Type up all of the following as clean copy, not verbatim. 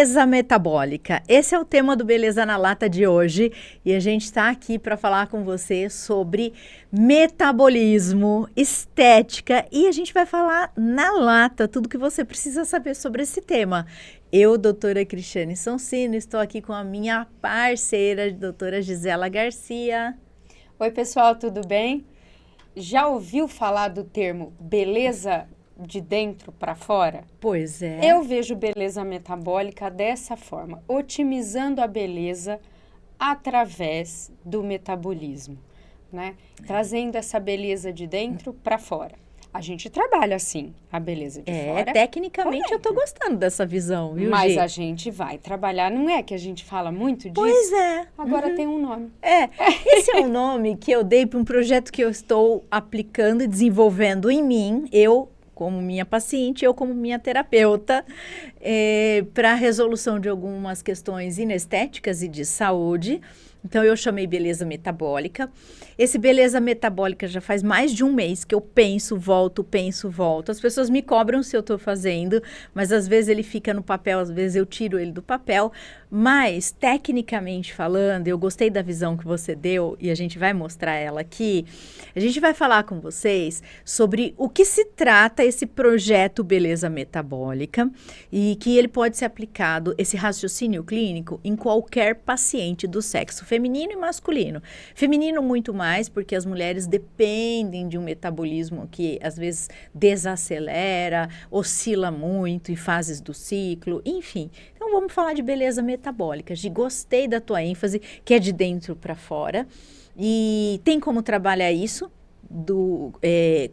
beleza metabólica. Esse é o tema do Beleza na Lata de hoje e a gente está aqui para falar com você sobre metabolismo, estética e a gente vai falar na lata tudo que você precisa saber sobre esse tema. Eu, doutora Cristiane Sonsino, estou aqui com a minha parceira, doutora Gisela Garcia. Oi, pessoal, tudo bem? Já ouviu falar do termo beleza de dentro para fora? Pois é. Eu vejo beleza metabólica dessa forma, otimizando a beleza através do metabolismo, né? Trazendo essa beleza de dentro para fora. A gente trabalha assim, a beleza de fora. Tecnicamente eu tô gostando dessa visão, viu, Mas Gi? a gente vai trabalhar, não é que a gente fala muito disso? Pois é. Agora tem um nome. Esse é um nome que eu dei para um projeto que eu estou aplicando e desenvolvendo em mim, eu como minha paciente, eu como minha terapeuta, para a resolução de algumas questões inestéticas e de saúde. Então, eu chamei Beleza Metabólica. Esse Beleza Metabólica já faz mais de um mês que eu penso, volto. As pessoas me cobram se eu estou fazendo, mas às vezes ele fica no papel, às vezes eu tiro ele do papel. Mas, tecnicamente falando, eu gostei da visão que você deu e a gente vai mostrar ela aqui. A gente vai falar com vocês sobre o que se trata esse projeto Beleza Metabólica e que ele pode ser aplicado, esse raciocínio clínico, em qualquer paciente do sexo feminino e masculino. Feminino muito mais, porque as mulheres dependem de um metabolismo que às vezes desacelera, oscila muito em fases do ciclo, enfim. Então vamos falar de beleza metabólica. Gostei da tua ênfase, que é de dentro para fora. E tem como trabalhar isso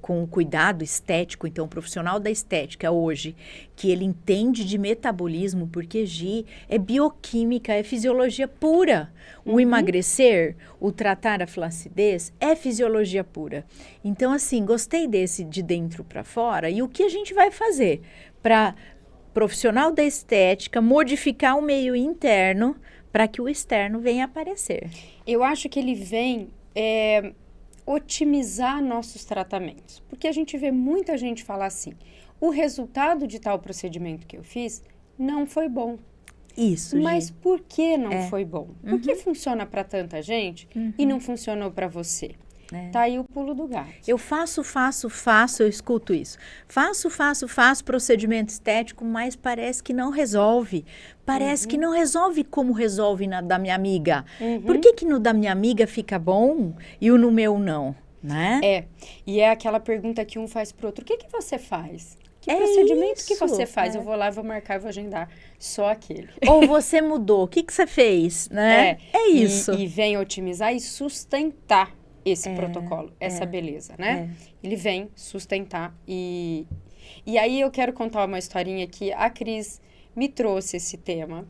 com o cuidado estético. Então, o profissional da estética hoje, que ele entende de metabolismo, porque Gi é bioquímica, é fisiologia pura. O emagrecer, o tratar a flacidez é fisiologia pura. Então, assim, gostei desse de dentro para fora. E o que a gente vai fazer para profissional da estética modificar o meio interno para que o externo venha aparecer? Eu acho que ele vem otimizar nossos tratamentos. Porque a gente vê muita gente falar assim, o resultado de tal procedimento que eu fiz não foi bom. Isso, Mas Gi. por que não foi bom? Por que funciona para tanta gente e não funcionou para você? Tá aí o pulo do gato. Eu faço, eu escuto isso. Faço procedimento estético, mas parece que não resolve. Parece que não resolve como resolve na da minha amiga. Por que no da minha amiga fica bom e o no meu não? Né? E é aquela pergunta que um faz pro outro. O que você faz? Que procedimento que você faz? Eu vou lá, vou marcar e vou agendar só aquele. Ou você mudou, o que você fez? Né? É isso. E vem otimizar e sustentar esse protocolo, essa beleza, né? Ele vem sustentar e aí eu quero contar uma historinha que a Cris me trouxe esse tema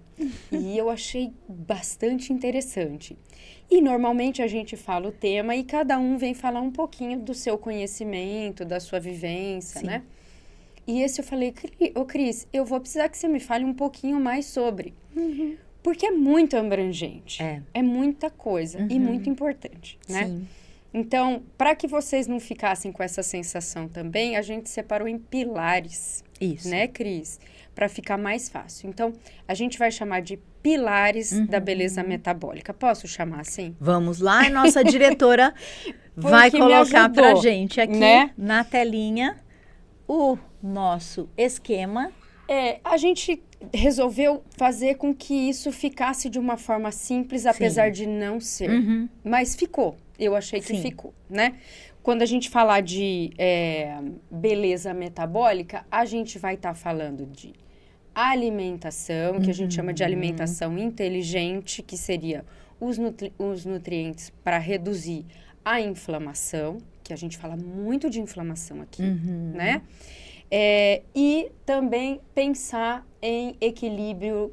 e eu achei bastante interessante. E normalmente a gente fala o tema e cada um vem falar um pouquinho do seu conhecimento, da sua vivência, né? E esse eu falei, Cris, eu vou precisar que você me fale um pouquinho mais sobre. Porque é muito abrangente. É muita coisa e muito importante, né? Sim. Então, para que vocês não ficassem com essa sensação também, a gente separou em pilares. Isso. Né, Cris? Para ficar mais fácil. Então, a gente vai chamar de pilares da beleza metabólica. Posso chamar assim? Vamos lá, a nossa diretora vai colocar pra gente aqui, né, na telinha o nosso esquema. A gente resolveu fazer com que isso ficasse de uma forma simples, apesar de não ser. Mas ficou. Eu achei que ficou, né? Quando a gente falar de beleza metabólica, a gente vai estar falando de alimentação, que a gente chama de alimentação inteligente, que seria os nutrientes para reduzir a inflamação, que a gente fala muito de inflamação aqui, né? E também pensar em equilíbrio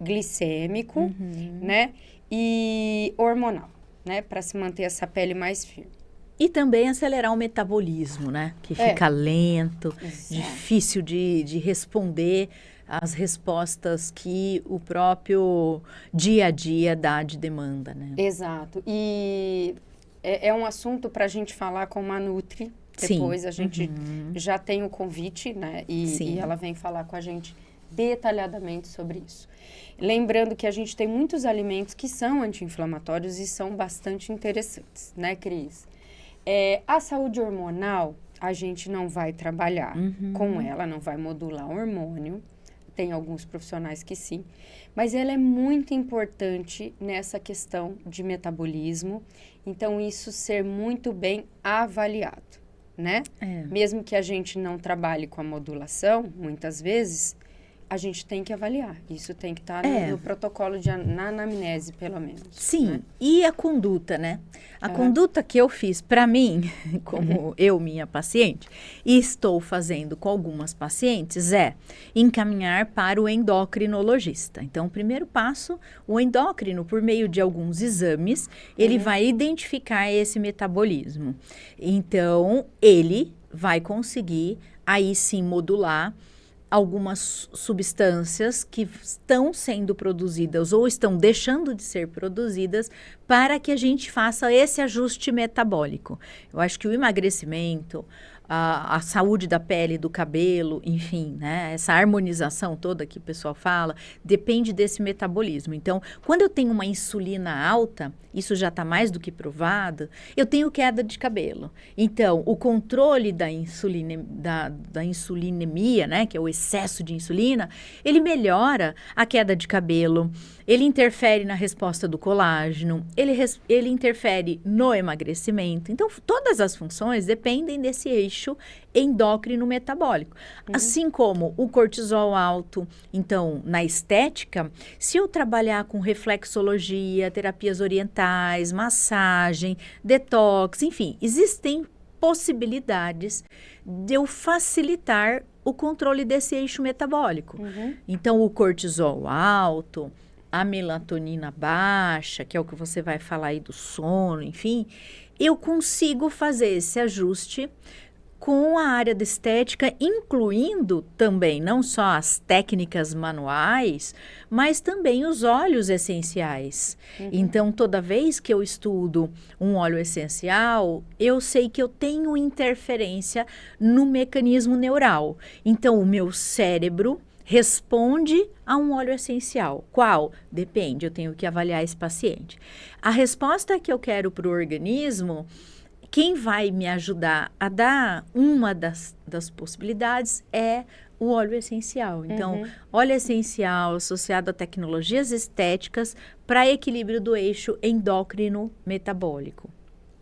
glicêmico, né? E hormonal, né? Para se manter essa pele mais firme. E também acelerar o metabolismo, né? Que fica lento, difícil de responder às respostas que o próprio dia a dia dá de demanda, né? Exato. E é um assunto para a gente falar com uma Nutri. Depois a gente já tem o convite, né? E ela vem falar com a gente detalhadamente sobre isso. Lembrando que a gente tem muitos alimentos que são anti-inflamatórios e são bastante interessantes, né, Cris? A saúde hormonal, a gente não vai trabalhar com ela, não vai modular o hormônio. Tem alguns profissionais que sim. Mas ela é muito importante nessa questão de metabolismo. Então, isso ser muito bem avaliado, né? Mesmo que a gente não trabalhe com a modulação, muitas vezes, a gente tem que avaliar. Isso tem que estar no protocolo na anamnese, pelo menos. Sim, né? E a conduta, né? A conduta que eu fiz para mim, como minha paciente, e estou fazendo com algumas pacientes, é encaminhar para o endocrinologista. Então, o primeiro passo, o endócrino, por meio de alguns exames, ele vai identificar esse metabolismo. Então, ele vai conseguir, aí sim, modular algumas substâncias que estão sendo produzidas ou estão deixando de ser produzidas para que a gente faça esse ajuste metabólico. Eu acho que o emagrecimento, a saúde da pele, do cabelo, enfim, né? Essa harmonização toda que o pessoal fala, depende desse metabolismo. Então, quando eu tenho uma insulina alta, isso já está mais do que provado, eu tenho queda de cabelo. Então, o controle da insulinemia, né? Que é o excesso de insulina, ele melhora a queda de cabelo, ele interfere na resposta do colágeno, ele interfere no emagrecimento. Então, todas as funções dependem desse eixo endócrino metabólico. Assim como o cortisol alto, então, na estética, se eu trabalhar com reflexologia, terapias orientais, massagem, detox, enfim, existem possibilidades de eu facilitar o controle desse eixo metabólico. Então, o cortisol alto, a melatonina baixa, que é o que você vai falar aí do sono, enfim, eu consigo fazer esse ajuste com a área da estética, incluindo também não só as técnicas manuais, mas também os óleos essenciais. Então, toda vez que eu estudo um óleo essencial, eu sei que eu tenho interferência no mecanismo neural. Então, o meu cérebro responde a um óleo essencial. Qual? Depende, eu tenho que avaliar esse paciente. A resposta que eu quero para o organismo, quem vai me ajudar a dar uma das possibilidades é o óleo essencial. Então, óleo essencial associado a tecnologias estéticas para equilíbrio do eixo endócrino metabólico.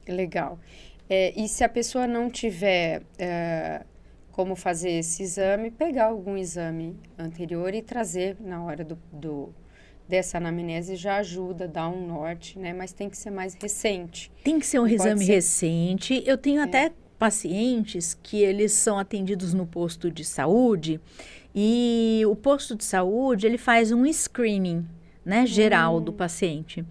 Legal. E se a pessoa não tiver como fazer esse exame, pegar algum exame anterior e trazer na hora dessa anamnese já ajuda, dá um norte, né? Mas tem que ser mais recente. Tem que ser um exame recente. Eu tenho até pacientes que eles são atendidos no posto de saúde e o posto de saúde, ele faz um screening, né, geral do paciente.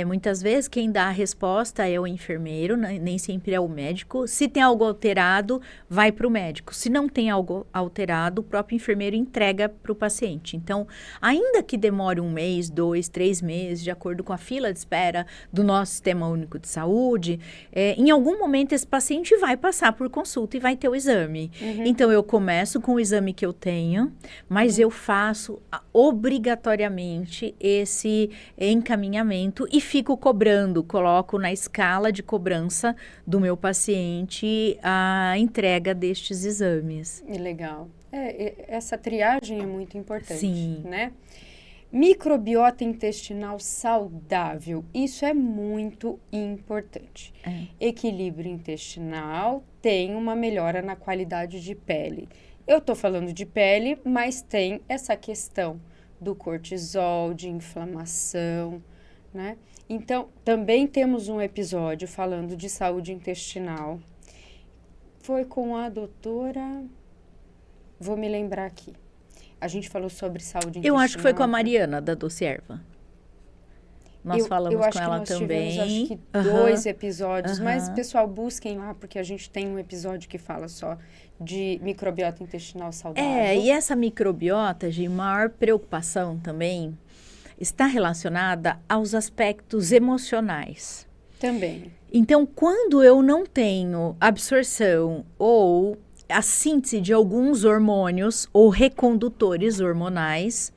Muitas vezes quem dá a resposta é o enfermeiro, né, nem sempre é o médico. Se tem algo alterado, vai para o médico. Se não tem algo alterado, o próprio enfermeiro entrega para o paciente. Então, ainda que demore 1 mês, 2, 3 meses, de acordo com a fila de espera do nosso Sistema Único de Saúde, em algum momento esse paciente vai passar por consulta e vai ter o exame. Então, eu começo com o exame que eu tenho, mas eu faço obrigatoriamente esse encaminhamento e fico cobrando, coloco na escala de cobrança do meu paciente a entrega destes exames. Legal. Essa triagem é muito importante, Sim. né? Microbiota intestinal saudável, isso é muito importante. Equilíbrio intestinal tem uma melhora na qualidade de pele. Eu estou falando de pele, mas tem essa questão do cortisol, de inflamação, né? Então, também temos um episódio falando de saúde intestinal. Foi com a doutora... Vou me lembrar aqui. A gente falou sobre saúde intestinal. Eu acho que foi com a Mariana, da Doce Erva. Nós falamos com ela também. Tivemos, acho que 2 episódios, mas, pessoal, busquem lá, porque a gente tem um episódio que fala só de microbiota intestinal saudável. E essa microbiota, de maior preocupação também, está relacionada aos aspectos emocionais. Também. Então, quando eu não tenho absorção ou a síntese de alguns hormônios ou recondutores hormonais.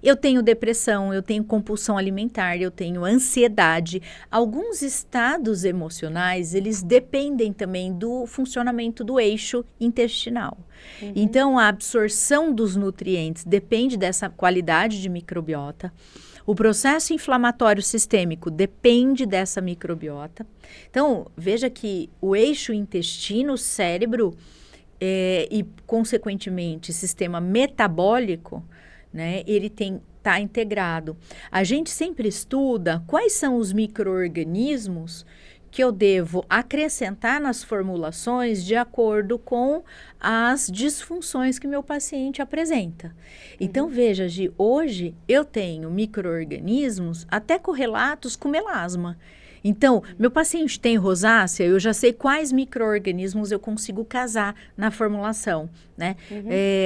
Eu tenho depressão, eu tenho compulsão alimentar, eu tenho ansiedade. Alguns estados emocionais, eles dependem também do funcionamento do eixo intestinal. Então, a absorção dos nutrientes depende dessa qualidade de microbiota. O processo inflamatório sistêmico depende dessa microbiota. Então, veja que o eixo intestino-cérebro e, consequentemente, sistema metabólico, né, ele está integrado. A gente sempre estuda quais são os micro-organismos que eu devo acrescentar nas formulações de acordo com as disfunções que meu paciente apresenta. Então, veja, Gi, hoje eu tenho micro-organismos até correlatos com melasma. Então, meu paciente tem rosácea, eu já sei quais micro-organismos eu consigo casar na formulação, né?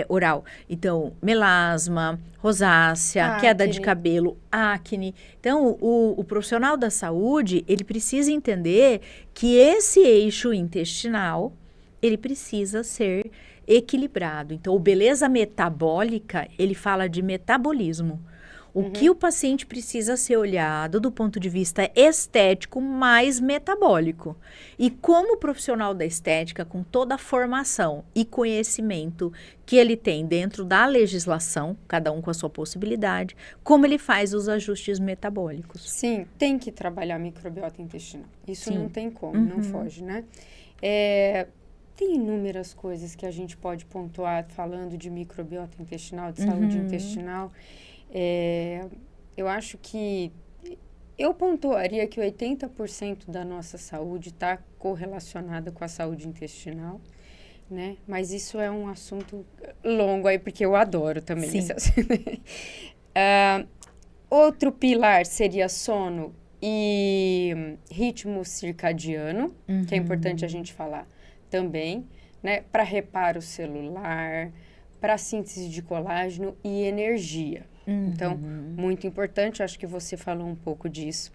Oral. Então, melasma, rosácea, queda de cabelo, acne. Então, o profissional da saúde, ele precisa entender que esse eixo intestinal, ele precisa ser equilibrado. Então, o beleza metabólica, ele fala de metabolismo. O que o paciente precisa ser olhado do ponto de vista estético mais metabólico. E como profissional da estética, com toda a formação e conhecimento que ele tem dentro da legislação, cada um com a sua possibilidade, como ele faz os ajustes metabólicos. Sim, tem que trabalhar a microbiota intestinal. Isso não tem como, não foge, né? Tem inúmeras coisas que a gente pode pontuar falando de microbiota intestinal, de saúde intestinal. Eu acho que eu pontuaria que 80% da nossa saúde está correlacionada com a saúde intestinal, né? Mas isso é um assunto longo aí, porque eu adoro também esse assunto. Outro pilar seria sono e ritmo circadiano, que é importante a gente falar também, né? Para reparo celular, para síntese de colágeno e energia. Então, muito importante, acho que você falou um pouco disso.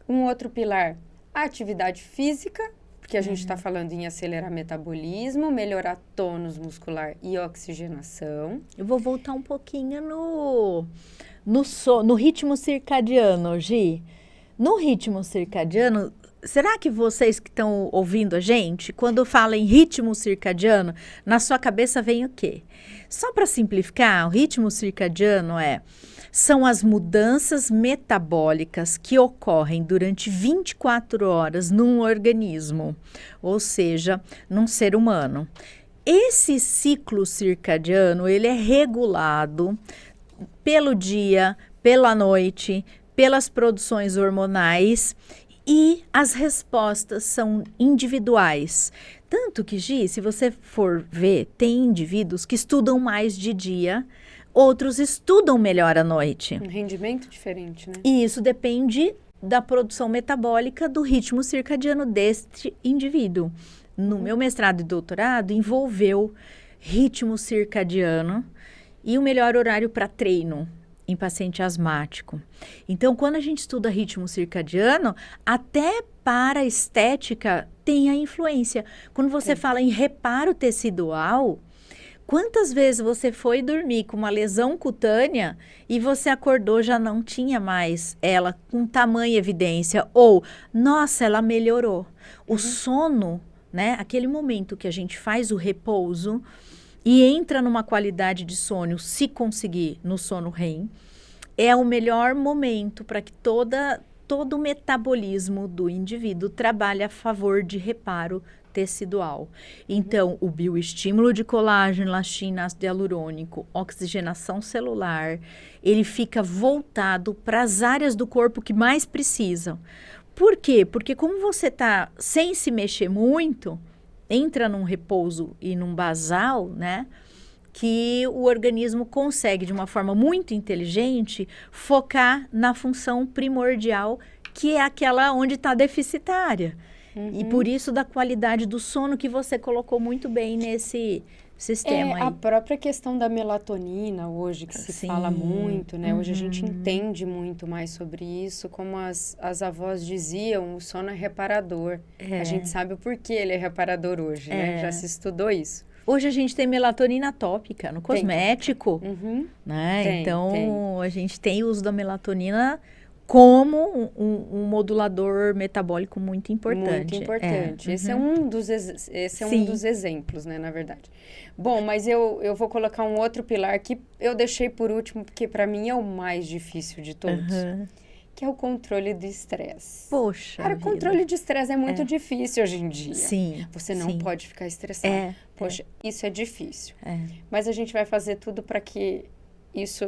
Um outro pilar, a atividade física, porque a gente está falando em acelerar metabolismo, melhorar tônus muscular e oxigenação. Eu vou voltar um pouquinho no ritmo circadiano, Gi. No ritmo circadiano, será que vocês que estão ouvindo a gente, quando falam em ritmo circadiano, na sua cabeça vem o quê? Só para simplificar, o ritmo circadiano são as mudanças metabólicas que ocorrem durante 24 horas num organismo, ou seja, num ser humano. Esse ciclo circadiano, ele é regulado pelo dia, pela noite, pelas produções hormonais e as respostas são individuais. Tanto que, Gi, se você for ver, tem indivíduos que estudam mais de dia, outros estudam melhor à noite. Um rendimento diferente, né? E isso depende da produção metabólica do ritmo circadiano deste indivíduo. No meu mestrado e doutorado, envolveu ritmo circadiano e o melhor horário para treino em paciente asmático. Então, quando a gente estuda ritmo circadiano, até para a estética tem a influência. Quando você fala em reparo tecidual, quantas vezes você foi dormir com uma lesão cutânea e você acordou já não tinha mais ela com tamanha evidência? Ou, nossa, ela melhorou. O sono, né? Aquele momento que a gente faz o repouso e entra numa qualidade de sono, se conseguir, no sono REM, é o melhor momento para que todo o metabolismo do indivíduo trabalhe a favor de reparo tecidual. Então, o bioestímulo de colágeno, elastina, ácido hialurônico, oxigenação celular, ele fica voltado para as áreas do corpo que mais precisam. Por quê? Porque como você está sem se mexer muito, entra num repouso e num basal, né? Que o organismo consegue, de uma forma muito inteligente, focar na função primordial, que é aquela onde está deficitária. E por isso da qualidade do sono que você colocou muito bem nesse sistema aí. A própria questão da melatonina hoje, que se fala muito, né? Hoje a gente entende muito mais sobre isso, como as avós diziam, o sono é reparador. A gente sabe o porquê ele é reparador hoje, né? Já se estudou isso. Hoje a gente tem melatonina tópica no cosmético, né? Então, a gente tem o uso da melatonina como um modulador metabólico muito importante. Muito importante. Esse é um dos exemplos, né, na verdade. Bom, mas eu vou colocar um outro pilar que eu deixei por último, porque para mim é o mais difícil de todos. Que é o controle do estresse. Poxa Cara, o controle de estresse é muito difícil hoje em dia. Sim. Você não pode ficar estressado. Poxa, isso é difícil. Mas a gente vai fazer tudo para que esse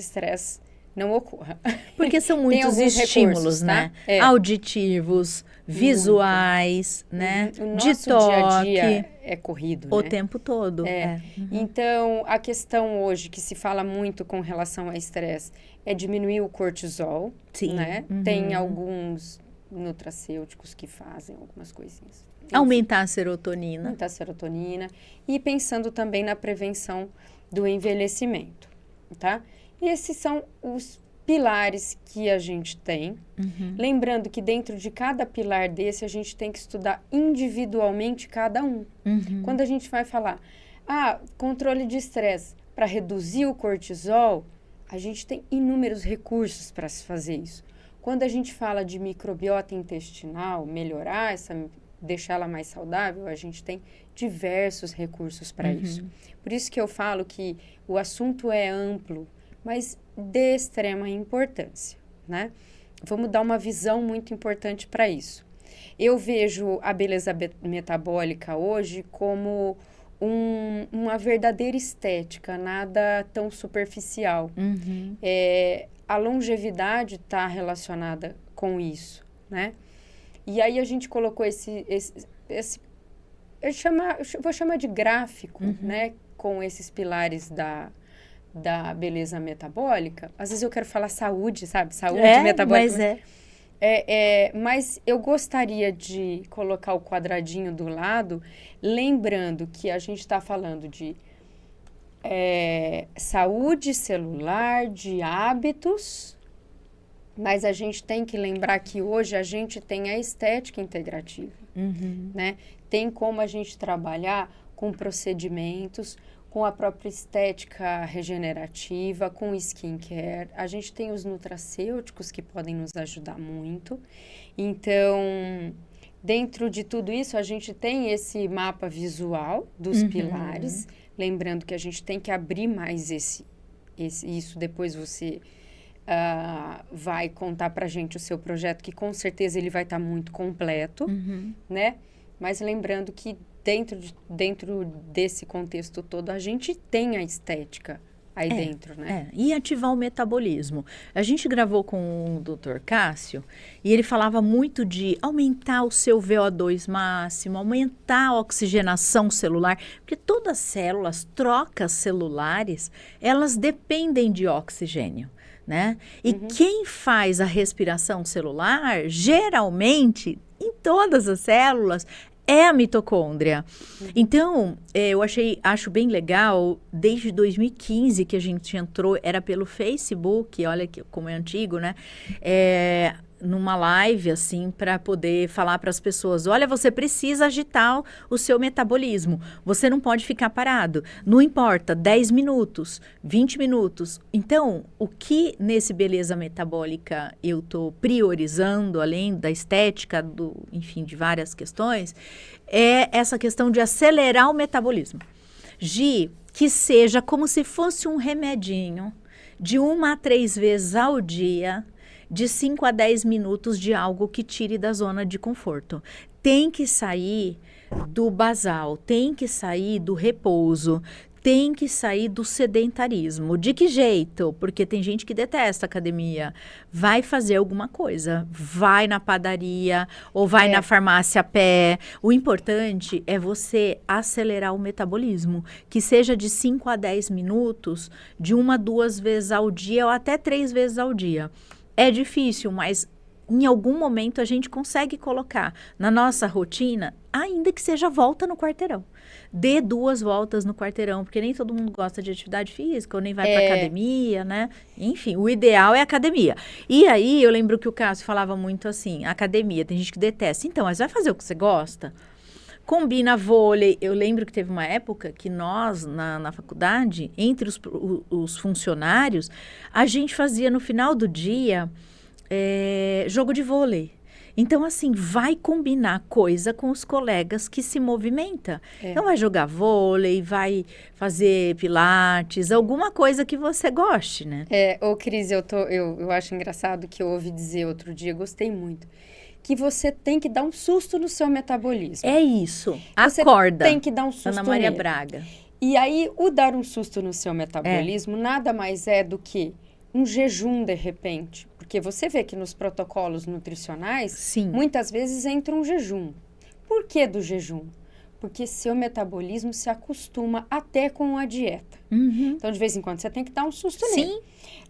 estresse não ocorra. Porque são muitos estímulos, né? Tá? Auditivos, visuais, né? O nosso dia a dia é corrido, o tempo todo. Então, a questão hoje que se fala muito com relação ao estresse é diminuir o cortisol, né? Tem alguns nutracêuticos que fazem algumas coisinhas. Enfim, aumentar a serotonina. Aumentar a serotonina. E pensando também na prevenção do envelhecimento, tá? E esses são os pilares que a gente tem. Lembrando que dentro de cada pilar desse, a gente tem que estudar individualmente cada um. Quando a gente vai falar, controle de estresse para reduzir o cortisol, a gente tem inúmeros recursos para se fazer isso. Quando a gente fala de microbiota intestinal, melhorar deixar ela mais saudável, a gente tem diversos recursos para isso. Por isso que eu falo que o assunto é amplo, mas de extrema importância, né? Vamos dar uma visão muito importante para isso. Eu vejo a beleza metabólica hoje como uma verdadeira estética, nada tão superficial. A longevidade está relacionada com isso, né? E aí a gente colocou vou chamar de gráfico, né? Com esses pilares da beleza metabólica. Às vezes eu quero falar saúde, sabe? Saúde metabólica. Mas eu gostaria de colocar o quadradinho do lado, lembrando que a gente está falando de saúde celular, de hábitos, mas a gente tem que lembrar que hoje a gente tem a estética integrativa, né? Tem como a gente trabalhar com procedimentos, com a própria estética regenerativa, com skincare. A gente tem os nutracêuticos que podem nos ajudar muito. Então, dentro de tudo isso, a gente tem esse mapa visual dos pilares. Lembrando que a gente tem que abrir mais isso. Depois você vai contar pra gente o seu projeto, que com certeza ele vai estar muito completo, né? Mas lembrando que dentro desse contexto todo, a gente tem a estética aí dentro, né? E ativar o metabolismo. A gente gravou com o Dr. Cássio e ele falava muito de aumentar o seu VO2 máximo, aumentar a oxigenação celular, porque todas as células, trocas celulares, elas dependem de oxigênio, né? E quem faz a respiração celular, geralmente, em todas as células, é a mitocôndria. Então, acho bem legal, desde 2015 que a gente entrou, era pelo Facebook, olha como é antigo, né? Numa live, assim, para poder falar para as pessoas, olha, você precisa agitar o seu metabolismo, você não pode ficar parado, não importa, 10 minutos, 20 minutos. Então, o que nesse beleza metabólica eu estou priorizando, além da estética, enfim, de várias questões, é essa questão de acelerar o metabolismo. Que seja como se fosse um remedinho, de 1 a 3 vezes ao dia, de 5 a 10 minutos de algo que tire da zona de conforto. Tem que sair do basal, tem que sair do repouso, tem que sair do sedentarismo. De que jeito? Porque tem gente que detesta academia. Vai fazer alguma coisa. Vai na padaria ou vai na farmácia a pé. O importante é você acelerar o metabolismo. Que seja de 5 a 10 minutos, de 1 a 2 vezes ao dia ou até 3 vezes ao dia. É difícil, mas em algum momento a gente consegue colocar na nossa rotina, ainda que seja volta no quarteirão. Dê 2 voltas no quarteirão, porque nem todo mundo gosta de atividade física, ou nem vai para academia, né? Enfim, o ideal é academia. E aí, eu lembro que o Cássio falava muito assim, academia, tem gente que detesta. Então, mas vai fazer o que você gosta? combina vôlei. Eu lembro que teve uma época que nós, na faculdade, entre os funcionários, a gente fazia no final do dia jogo de vôlei. Então, assim, vai combinar coisa com os colegas que se movimenta. Então, vai jogar vôlei, vai fazer pilates, alguma coisa que você goste, né? Ô Cris, eu acho engraçado que eu ouvi dizer outro dia, gostei muito, que você tem que dar um susto no seu metabolismo. É isso. Você Acorda. Tem que dar um susto Ana Maria nele. Braga. E aí, o dar um susto no seu metabolismo nada mais é do que um jejum, de repente. Porque você vê que nos protocolos nutricionais, Sim. muitas vezes entra um jejum. Por que do jejum? Porque seu metabolismo se acostuma até com a dieta. Uhum. Então, de vez em quando, você tem que dar um susto nele. Sim.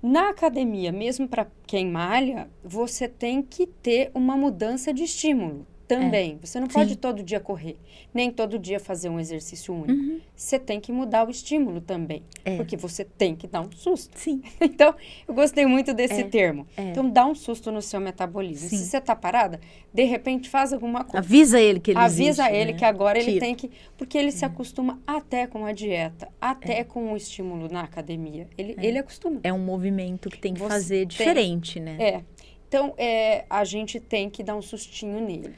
Na academia, mesmo para quem malha, você tem que ter uma mudança de estímulo também. Você não pode todo dia correr, nem todo dia fazer um exercício único. Uhum. Você tem que mudar o estímulo também, porque você tem que dar um susto. Sim. Então, eu gostei muito desse termo. Então, dá um susto no seu metabolismo. Sim. Se você está parada, de repente faz alguma coisa. Avisa ele que ele Avisa existe, ele né? que agora ele Tira. tem que... Porque ele se acostuma até com a dieta, até com o estímulo na academia. Ele acostuma. É um movimento que tem que Você fazer tem- diferente, né? Então, a gente tem que dar um sustinho nele.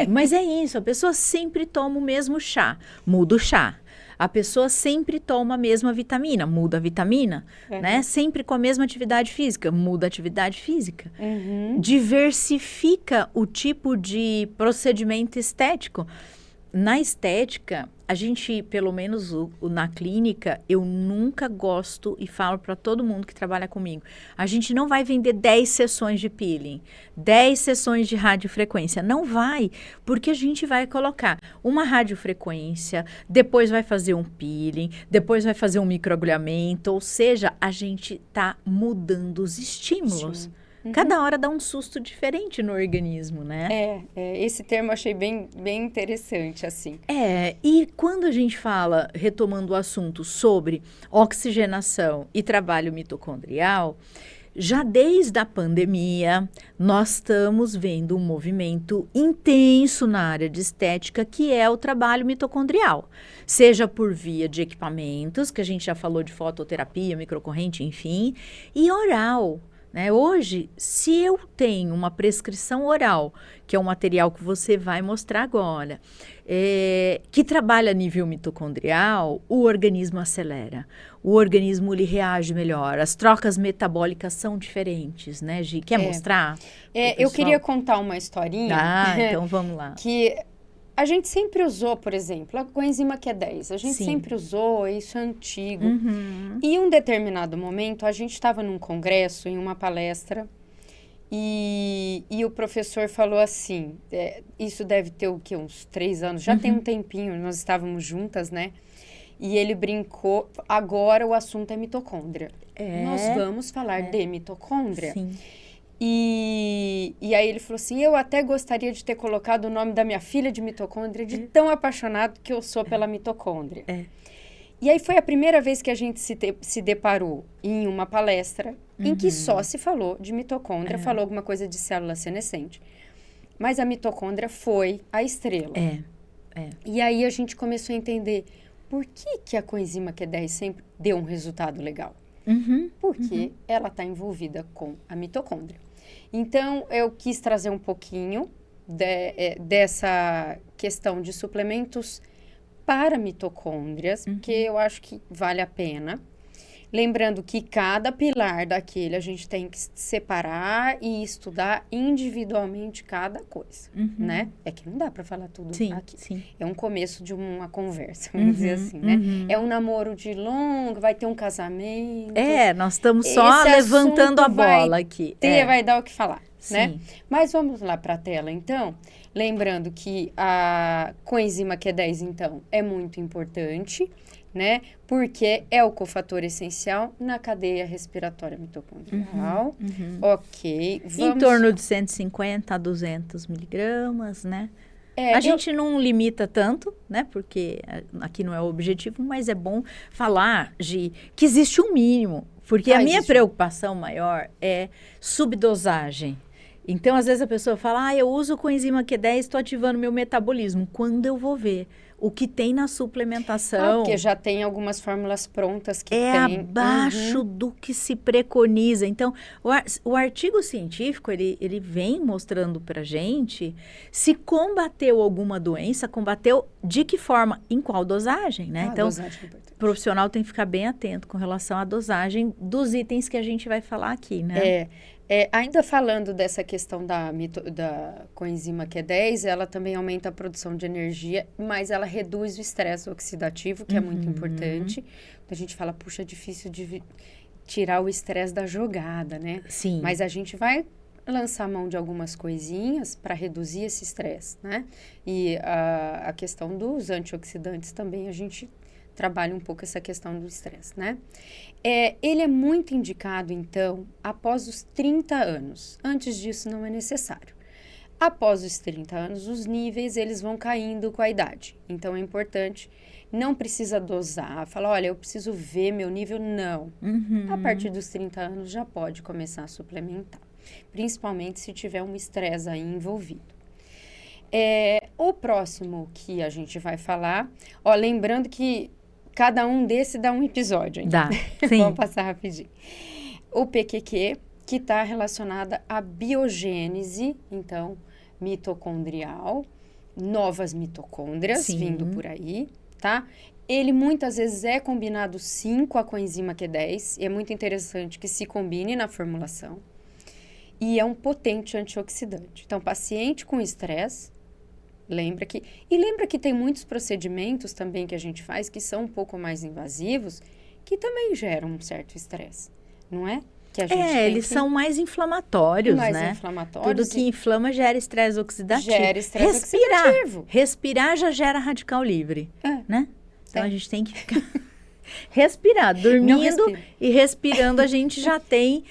Mas é isso. A pessoa sempre toma o mesmo chá, muda o chá. A pessoa sempre toma a mesma vitamina, muda a vitamina, né? Sempre com a mesma atividade física, muda a atividade física. Diversifica o tipo de procedimento estético. Na estética, a gente, pelo menos na clínica, eu nunca gosto e falo para todo mundo que trabalha comigo, a gente não vai vender 10 sessões de peeling, 10 sessões de radiofrequência. Não vai, porque a gente vai colocar uma radiofrequência, depois vai fazer um peeling, depois vai fazer um microagulhamento, ou seja, a gente está mudando os estímulos. Cada hora dá um susto diferente no organismo, né? Esse termo eu achei bem interessante, assim. E quando a gente fala, retomando o assunto, sobre oxigenação e trabalho mitocondrial, já desde a pandemia, nós estamos vendo um movimento intenso na área de estética, que é o trabalho mitocondrial. Seja por via de equipamentos, que a gente já falou de fototerapia, microcorrente, enfim, e oral. Hoje, se eu tenho uma prescrição oral, que é um material que você vai mostrar agora, que trabalha a nível mitocondrial, o organismo acelera. O organismo ele reage melhor. As trocas metabólicas são diferentes, né, Gi? Quer mostrar? Eu queria contar uma historinha. Então vamos lá. Que a gente sempre usou, por exemplo, a coenzima Q10. A gente sempre usou, isso é antigo. E em um determinado momento, a gente estava num congresso, em uma palestra, e o professor falou assim, isso deve ter o quê? Uns 3 anos, já tem um tempinho, nós estávamos juntas, né? E ele brincou, agora o assunto é mitocôndria. Nós vamos falar de mitocôndria. Sim. E aí ele falou assim, eu até gostaria de ter colocado o nome da minha filha de mitocôndria, de tão apaixonado que eu sou pela mitocôndria. E aí foi a primeira vez que a gente se deparou em uma palestra em que só se falou de mitocôndria, falou alguma coisa de célula senescente. Mas a mitocôndria foi a estrela. E aí a gente começou a entender por que a coenzima Q10 sempre deu um resultado legal. Porque ela está envolvida com a mitocôndria. Então, eu quis trazer um pouquinho dessa questão de suplementos para mitocôndrias, porque eu acho que vale a pena. Lembrando que cada pilar daquele a gente tem que separar e estudar individualmente cada coisa, né? É que não dá para falar tudo aqui. Sim. É um começo de uma conversa, vamos dizer assim, né? É um namoro de longo, vai ter um casamento. Nós estamos só levantando a bola aqui. Vai dar o que falar, né? Mas vamos lá para a tela, então. Lembrando que a coenzima Q10, então, é muito importante, né? Porque é o cofator essencial na cadeia respiratória mitocondrial. Ok. Em torno de 150 a 200 miligramas, né? A gente não limita tanto, né? Porque aqui não é o objetivo, mas é bom falar, Gi, que existe um mínimo. Porque a minha preocupação maior é subdosagem. Então, às vezes a pessoa fala, eu uso coenzima Q10, estou ativando meu metabolismo. Quando eu vou ver o que tem na suplementação... porque já tem algumas fórmulas prontas que tem. abaixo do que se preconiza. Então, o artigo científico, ele vem mostrando pra gente se combateu alguma doença, combateu de que forma, em qual dosagem, né? Então, o profissional tem que ficar bem atento com relação à dosagem dos itens que a gente vai falar aqui, né? Ainda falando dessa questão da coenzima Q10, ela também aumenta a produção de energia, mas ela reduz o estresse oxidativo, que é muito importante. A gente fala, puxa, é difícil de tirar o estresse da jogada, né? Sim. Mas a gente vai lançar mão de algumas coisinhas para reduzir esse estresse, né? E a questão dos antioxidantes também, a gente trabalha um pouco essa questão do estresse, né? Ele é muito indicado, então, após os 30 anos. Antes disso, não é necessário. Após os 30 anos, os níveis, eles vão caindo com a idade. Então, é importante, não precisa dosar, falar, olha, eu preciso ver meu nível, não. A partir dos 30 anos, já pode começar a suplementar. Principalmente se tiver um estresse aí envolvido. O próximo que a gente vai falar, lembrando que cada um desse dá um episódio, hein? Dá, sim. Vamos passar rapidinho. O PQQ, que está relacionada à biogênese, então, mitocondrial, novas mitocôndrias vindo por aí, tá? Ele muitas vezes é combinado sim com a coenzima Q10, e é muito interessante que se combine na formulação. E é um potente antioxidante. Então, paciente com estresse, lembra que tem muitos procedimentos também que a gente faz que são um pouco mais invasivos, que também geram um certo estresse, não é? Que a gente eles são mais inflamatórios, né? Mais inflamatórios. Tudo que inflama gera estresse oxidativo. Gera estresse oxidativo. Respirar já gera radical livre, né? Então a gente tem que ficar... respirar, dormindo e respirando, a gente já tem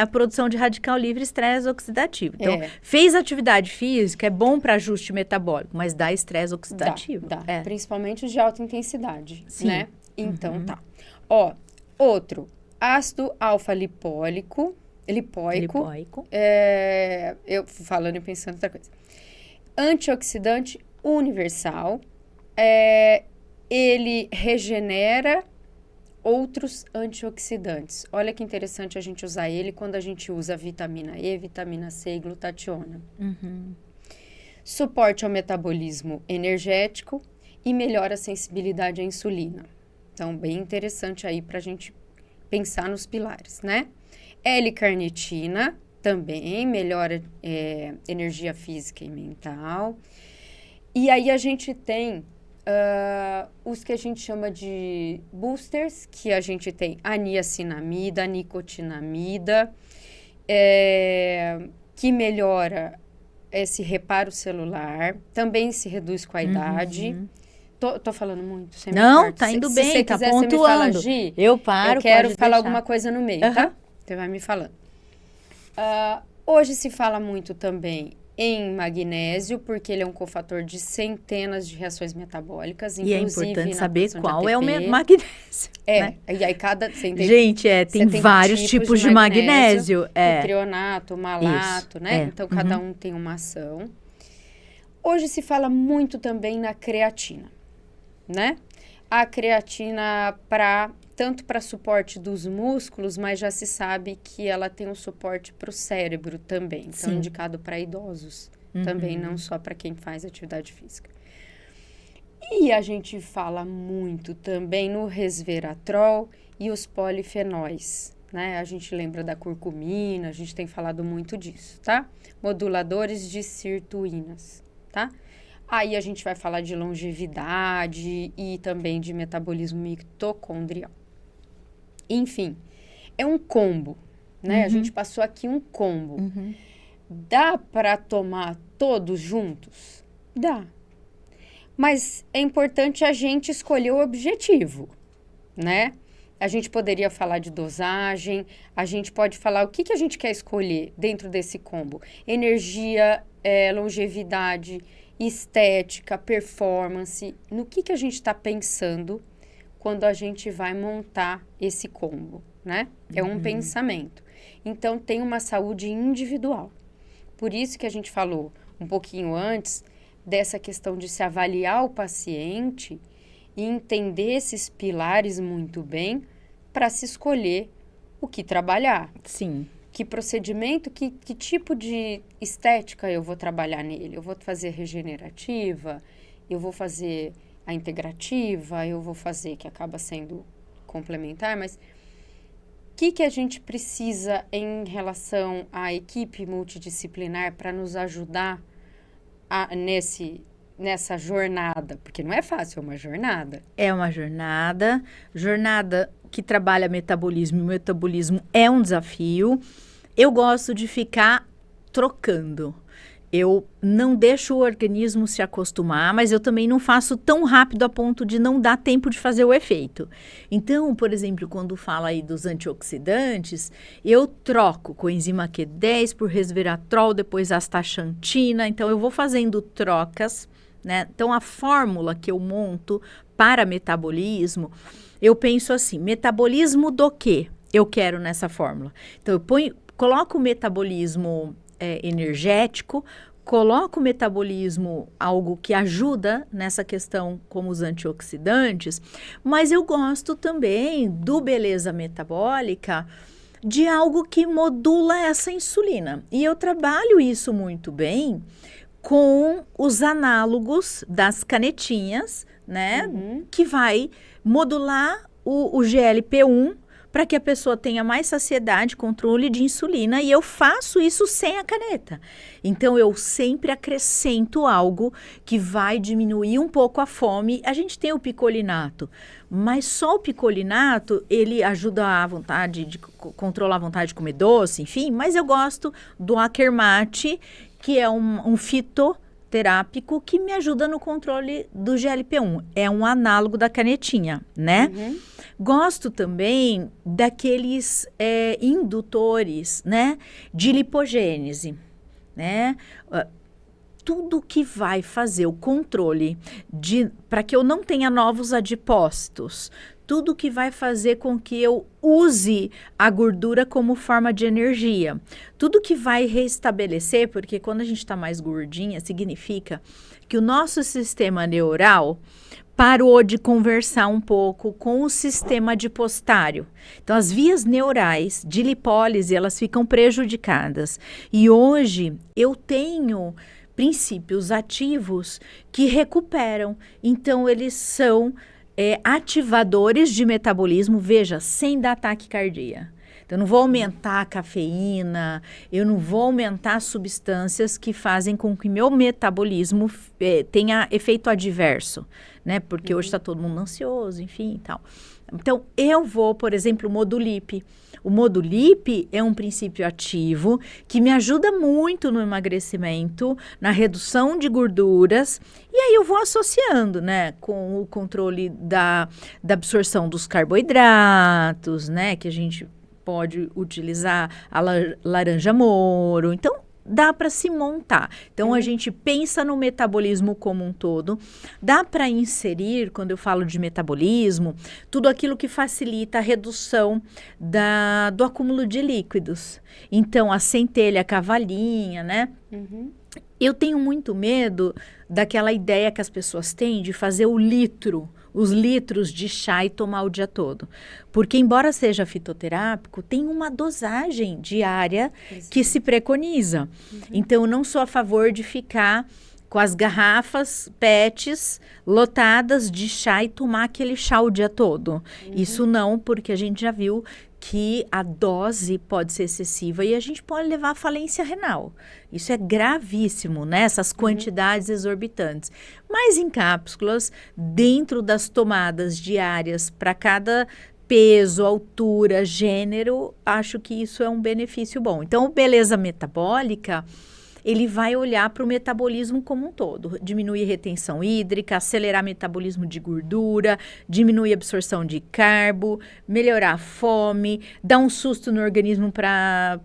a produção de radical livre e estresse oxidativo. Então, fez atividade física, é bom para ajuste metabólico, mas dá estresse oxidativo. Dá. Principalmente os de alta intensidade, né? Então, tá. Outro, ácido alfa-lipóico. Eu falando e pensando outra coisa. Antioxidante universal. Ele regenera outros antioxidantes. Olha que interessante a gente usar ele quando a gente usa vitamina E, vitamina C e glutationa. Suporte ao metabolismo energético e melhora a sensibilidade à insulina. Então, bem interessante aí para a gente pensar nos pilares, né? L-carnitina também melhora energia física e mental. E aí a gente tem... os que a gente chama de boosters, que a gente tem a niacinamida, a nicotinamida, que melhora esse reparo celular, também se reduz com a idade. Tô falando muito, você me corta. Tá indo bem, se tá quiser, pontuando. Você me fala, Gi, eu paro, eu quero falar deixar alguma coisa no meio, tá? Você vai me falando. Hoje se fala muito também em magnésio, porque ele é um cofator de centenas de reações metabólicas, inclusive e é importante saber qual é o magnésio. Né? E aí gente, tem vários tipos de magnésio. Trionato, malato, isso, né? Então, cada um tem uma ação. Hoje se fala muito também na creatina, né? A creatina tanto para suporte dos músculos, mas já se sabe que ela tem um suporte para o cérebro também. Então, indicado para idosos também, não só para quem faz atividade física. E a gente fala muito também no resveratrol e os polifenóis, né? A gente lembra da curcumina, a gente tem falado muito disso, tá? Moduladores de sirtuínas, tá? Aí a gente vai falar de longevidade e também de metabolismo mitocondrial. Enfim, é um combo, né? A gente passou aqui um combo. Dá para tomar todos juntos? Dá. Mas é importante a gente escolher o objetivo, né? A gente poderia falar de dosagem, a gente pode falar o que a gente quer escolher dentro desse combo. Energia, longevidade, estética, performance. No que a gente está pensando quando a gente vai montar esse combo, né? É um pensamento. Então, tem uma saúde individual. Por isso que a gente falou um pouquinho antes dessa questão de se avaliar o paciente e entender esses pilares muito bem para se escolher o que trabalhar. Sim. Que procedimento, que tipo de estética eu vou trabalhar nele? Eu vou fazer regenerativa, eu vou fazer a integrativa, eu vou fazer, que acaba sendo complementar, mas o que a gente precisa em relação à equipe multidisciplinar para nos ajudar nessa jornada? Porque não é fácil, é uma jornada. É uma jornada que trabalha metabolismo, e o metabolismo é um desafio. Eu gosto de ficar trocando. Eu não deixo o organismo se acostumar, mas eu também não faço tão rápido a ponto de não dar tempo de fazer o efeito. Então, por exemplo, quando fala aí dos antioxidantes, eu troco coenzima Q10 por resveratrol, depois astaxantina. Então, eu vou fazendo trocas, né? Então, a fórmula que eu monto para metabolismo, eu penso assim, metabolismo do quê eu quero nessa fórmula? Então, eu coloco o metabolismo energético, coloco o metabolismo, algo que ajuda nessa questão como os antioxidantes, mas eu gosto também do beleza metabólica de algo que modula essa insulina. E eu trabalho isso muito bem com os análogos das canetinhas, né? Uhum. Que vai modular o GLP-1 para que a pessoa tenha mais saciedade, controle de insulina, e eu faço isso sem a caneta. Então, eu sempre acrescento algo que vai diminuir um pouco a fome. A gente tem o picolinato, mas só o picolinato, ele ajuda a vontade de controlar a vontade de comer doce, enfim, mas eu gosto do Akermate, que é um fitoterápico que me ajuda no controle do GLP-1. É um análogo da canetinha, né? Uhum. Gosto também daqueles indutores, né, de lipogênese, né? Tudo que vai fazer o controle para que eu não tenha novos adipócitos, tudo que vai fazer com que eu use a gordura como forma de energia, tudo que vai restabelecer, porque quando a gente está mais gordinha, significa que o nosso sistema neural parou de conversar um pouco com o sistema adipostário. Então, as vias neurais de lipólise, elas ficam prejudicadas. E hoje, eu tenho princípios ativos que recuperam. Então, eles são ativadores de metabolismo, veja, sem dar taquicardia. Então, eu não vou aumentar a cafeína, eu não vou aumentar substâncias que fazem com que meu metabolismo tenha efeito adverso, né? Porque hoje está todo mundo ansioso, enfim e tal. Então, eu vou, por exemplo, o Modulip. O Modulip é um princípio ativo que me ajuda muito no emagrecimento, na redução de gorduras, e aí eu vou associando, né, com o controle da absorção dos carboidratos, né, que a gente pode utilizar a laranja moro. Então, dá para se montar. Então, a gente pensa no metabolismo como um todo. Dá para inserir, quando eu falo de metabolismo, tudo aquilo que facilita a redução do acúmulo de líquidos. Então, a centelha, a cavalinha, né? Uhum. Eu tenho muito medo daquela ideia que as pessoas têm de fazer os litros de chá e tomar o dia todo. Porque, embora seja fitoterápico, tem uma dosagem diária que se preconiza. Uhum. Então, eu não sou a favor de ficar com as garrafas PETs lotadas de chá e tomar aquele chá o dia todo. Uhum. Isso não, porque a gente já viu que a dose pode ser excessiva e a gente pode levar à falência renal. Isso é gravíssimo, né? Essas quantidades exorbitantes. Mas em cápsulas, dentro das tomadas diárias para cada peso, altura, gênero, acho que isso é um benefício bom. Então, o beleza metabólica, ele vai olhar para o metabolismo como um todo, diminuir retenção hídrica, acelerar metabolismo de gordura, diminuir a absorção de carbo, melhorar a fome, dar um susto no organismo para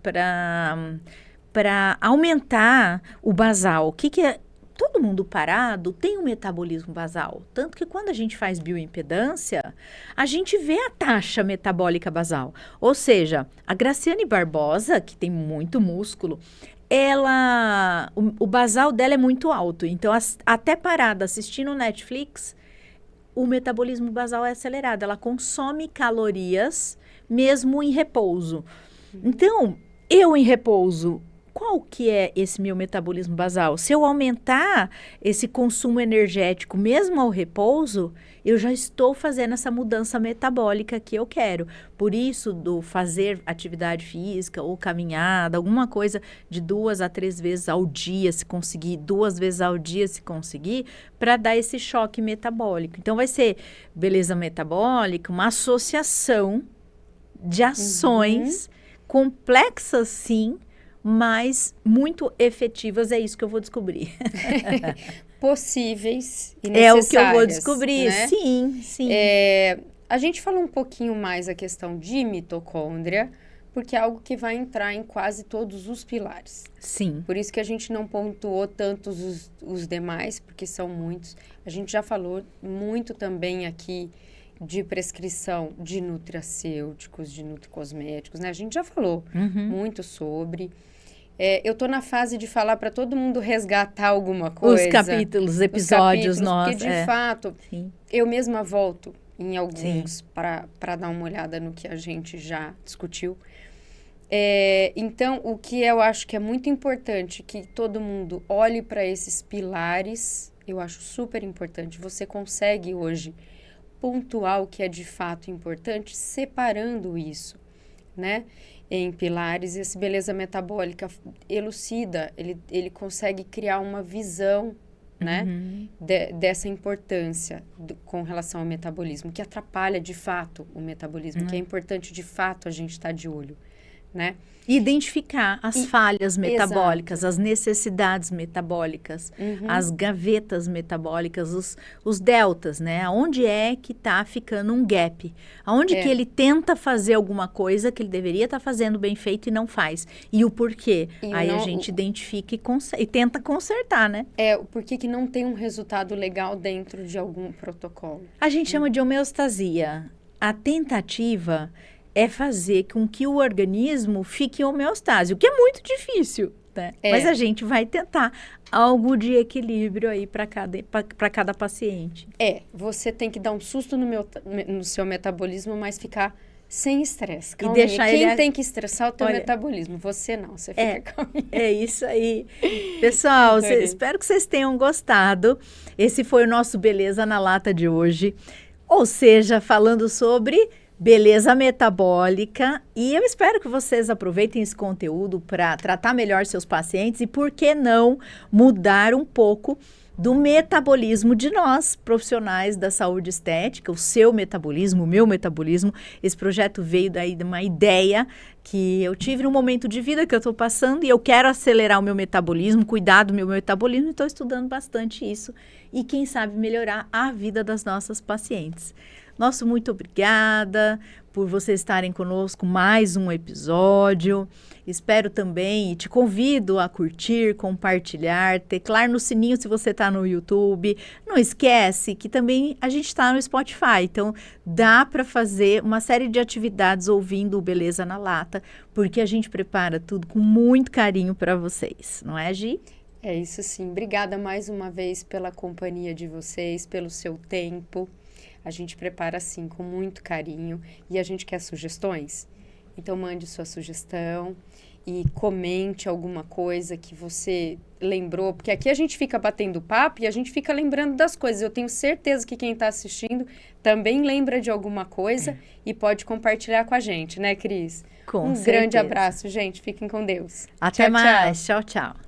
aumentar o basal. O que é todo mundo parado tem um metabolismo basal. Tanto que quando a gente faz bioimpedância, a gente vê a taxa metabólica basal. Ou seja, a Graciane Barbosa, que tem muito músculo, o basal dela é muito alto. Então, até parada assistindo Netflix, o metabolismo basal é acelerado. Ela consome calorias mesmo em repouso. Então, eu em repouso, qual que é esse meu metabolismo basal? Se eu aumentar esse consumo energético mesmo ao repouso, eu já estou fazendo essa mudança metabólica que eu quero. Por isso, do fazer atividade física ou caminhada, alguma coisa de 2 a 3 vezes ao dia, se conseguir, 2 vezes ao dia, se conseguir, para dar esse choque metabólico. Então, vai ser beleza metabólica, uma associação de ações complexas, sim, mas muito efetivas, é isso que eu vou descobrir. Possíveis e necessárias. É o que eu vou descobrir, né? Sim. A gente falou um pouquinho mais a questão de mitocôndria, porque é algo que vai entrar em quase todos os pilares. Sim. Por isso que a gente não pontuou tantos os demais, porque são muitos. A gente já falou muito também aqui de prescrição de nutracêuticos, de nutricosméticos, né? A gente já falou muito sobre. Eu tô na fase de falar para todo mundo resgatar alguma coisa. Os capítulos, episódios nossos. Porque, de fato, eu mesma volto em alguns para dar uma olhada no que a gente já discutiu. Então, o que eu acho que é muito importante que todo mundo olhe para esses pilares, eu acho super importante. Você consegue hoje pontuar o que é de fato importante, separando isso, né? Em pilares, esse beleza metabólica elucida, ele consegue criar uma visão, né? Dessa importância com relação ao metabolismo, que atrapalha de fato o metabolismo, que é importante de fato a gente estar de olho, né? Identificar as falhas metabólicas, as necessidades metabólicas, as gavetas metabólicas, os deltas, né? Aonde é que está ficando um gap? Aonde que ele tenta fazer alguma coisa que ele deveria estar fazendo bem feito e não faz? E o porquê? Aí a gente identifica e tenta consertar, né? O porquê que não tem um resultado legal dentro de algum protocolo. A gente chama de homeostasia. A tentativa é fazer com que o organismo fique em homeostase, o que é muito difícil, né? Mas a gente vai tentar algo de equilíbrio aí para cada paciente. Você tem que dar um susto no seu metabolismo, mas ficar sem estresse. E deixar Quem tem que estressar é o teu metabolismo? Você não, você fica calminho. É isso aí. Pessoal, espero que vocês tenham gostado. Esse foi o nosso Beleza na Lata de hoje. Ou seja, falando sobre beleza metabólica, e eu espero que vocês aproveitem esse conteúdo para tratar melhor seus pacientes e, por que não, mudar um pouco do metabolismo de nós, profissionais da saúde estética, o seu metabolismo, o meu metabolismo. Esse projeto veio daí de uma ideia que eu tive num momento de vida que eu estou passando e eu quero acelerar o meu metabolismo, cuidar do meu metabolismo, e estou estudando bastante isso e, quem sabe, melhorar a vida das nossas pacientes. Nosso muito obrigada por vocês estarem conosco mais um episódio. Espero também e te convido a curtir, compartilhar, teclar no sininho se você está no YouTube. Não esquece que também a gente está no Spotify, então dá para fazer uma série de atividades ouvindo o Beleza na Lata, porque a gente prepara tudo com muito carinho para vocês, não é, Gi? É isso sim. Obrigada mais uma vez pela companhia de vocês, pelo seu tempo. A gente prepara, assim, com muito carinho. E a gente quer sugestões? Então, mande sua sugestão e comente alguma coisa que você lembrou. Porque aqui a gente fica batendo papo e a gente fica lembrando das coisas. Eu tenho certeza que quem está assistindo também lembra de alguma coisa e pode compartilhar com a gente, né, Cris? Com certeza. Grande abraço, gente. Fiquem com Deus. Até mais. Tchau, tchau.